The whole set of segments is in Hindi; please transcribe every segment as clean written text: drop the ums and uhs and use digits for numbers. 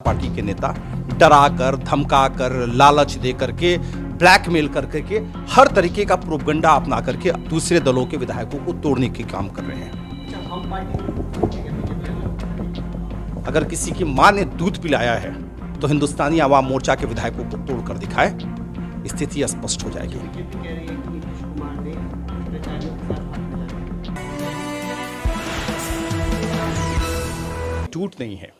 पार्टी के नेता डराकर, धमकाकर, लालच दे करके, ब्लैकमेल कर करके हर तरीके का प्रोपगंडा अपना करके दूसरे दलों के विधायकों को तोड़ने के काम कर रहे हैं। अगर किसी की मां ने दूध पिलाया है तो हिंदुस्तानी आवाम मोर्चा के विधायकों को तोड़कर दिखाए, स्थिति स्पष्ट हो जाएगी। टूट नहीं है।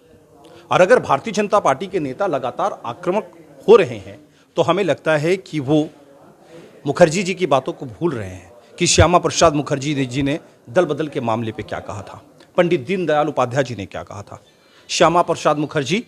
और अगर भारतीय जनता पार्टी के नेता लगातार आक्रामक हो रहे हैं तो हमें लगता है कि वो मुखर्जी जी की बातों को भूल रहे हैं कि श्यामा प्रसाद मुखर्जी जी ने दल बदल के मामले पे क्या कहा था, पंडित दीनदयाल उपाध्याय जी ने क्या कहा था। श्यामा प्रसाद मुखर्जी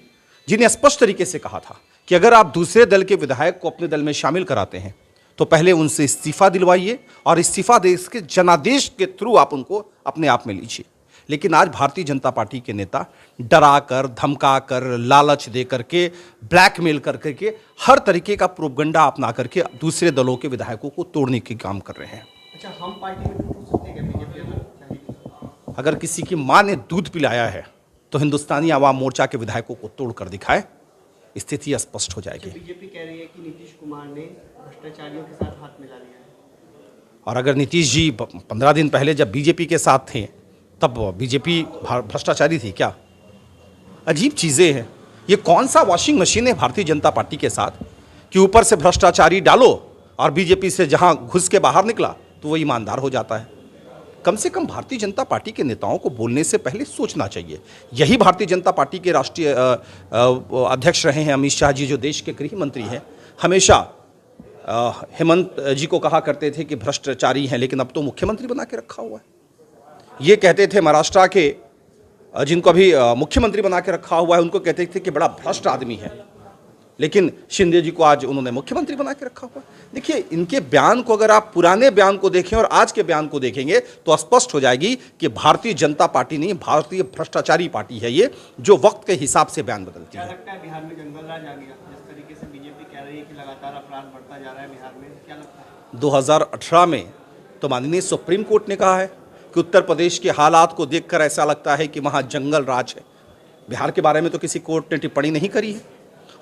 जी ने स्पष्ट तरीके से कहा था कि अगर आप दूसरे दल के विधायक को अपने दल में शामिल कराते हैं तो पहले उनसे इस्तीफा दिलवाइए और इस्तीफा देश के जनादेश के थ्रू आप उनको अपने आप में लीजिए। लेकिन आज भारतीय जनता पार्टी के नेता डराकर, धमकाकर, लालच दे करके, ब्लैकमेल कर करके हर तरीके का प्रोपगंडा अपना करके दूसरे दलों के विधायकों को तोड़ने के काम कर रहे हैं। अच्छा, हम पार्टी में हो सकते हैं बीजेपी? अगर किसी की मां ने दूध पिलाया है तो हिंदुस्तानी आवाम मोर्चा के विधायकों को तोड़कर दिखाए, स्थिति स्पष्ट हो जाएगी। बीजेपी कह रही है कि नीतीश कुमार ने भ्रष्टाचारियों के साथ हाथ मिला लिया है। और अगर नीतीश जी 15 दिन पहले जब बीजेपी के साथ थे तब बीजेपी भ्रष्टाचारी थी क्या? अजीब चीज़ें हैं। ये कौन सा वॉशिंग मशीन है भारतीय जनता पार्टी के साथ कि ऊपर से भ्रष्टाचारी डालो और बीजेपी से जहां घुस के बाहर निकला तो वो ईमानदार हो जाता है। कम से कम भारतीय जनता पार्टी के नेताओं को बोलने से पहले सोचना चाहिए। यही भारतीय जनता पार्टी के राष्ट्रीय अध्यक्ष रहे हैं अमित शाह जी, जो देश के गृह मंत्री हैं। हमेशा हेमंत जी को कहा करते थे कि भ्रष्टाचारी हैं, लेकिन अब तो मुख्यमंत्री बना के रखा हुआ है। ये कहते थे महाराष्ट्र के जिनको अभी मुख्यमंत्री बना के रखा हुआ है, उनको कहते थे कि बड़ा भ्रष्ट आदमी है, लेकिन शिंदे जी को आज उन्होंने मुख्यमंत्री बना के रखा हुआ है। देखिए, इनके बयान को अगर आप पुराने बयान को देखें और आज के बयान को देखेंगे तो स्पष्ट हो जाएगी कि भारतीय जनता पार्टी नहीं, भारतीय भ्रष्टाचारी पार्टी है ये, जो वक्त के हिसाब से बयान बदलती है। क्या लगता है बिहार में जंगल राज आ गया? जिस तरीके से बीजेपी कह रही है कि लगातार अपराध बढ़ता जा रहा है बिहार में, क्या लगता है? 2018 में तो माननीय सुप्रीम कोर्ट ने कहा है कि उत्तर प्रदेश के हालात को देखकर ऐसा लगता है कि वहाँ जंगल राज है। बिहार के बारे में तो किसी कोर्ट ने टिप्पणी नहीं करी है।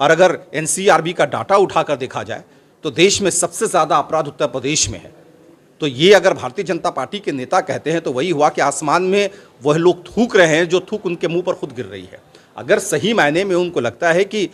और अगर एनसीआरबी का डाटा उठाकर देखा जाए तो देश में सबसे ज़्यादा अपराध उत्तर प्रदेश में है। तो ये अगर भारतीय जनता पार्टी के नेता कहते हैं तो वही हुआ कि आसमान में वह लोग थूक रहे हैं जो थूक उनके मुंह पर खुद गिर रही है। अगर सही मायने में उनको लगता है कि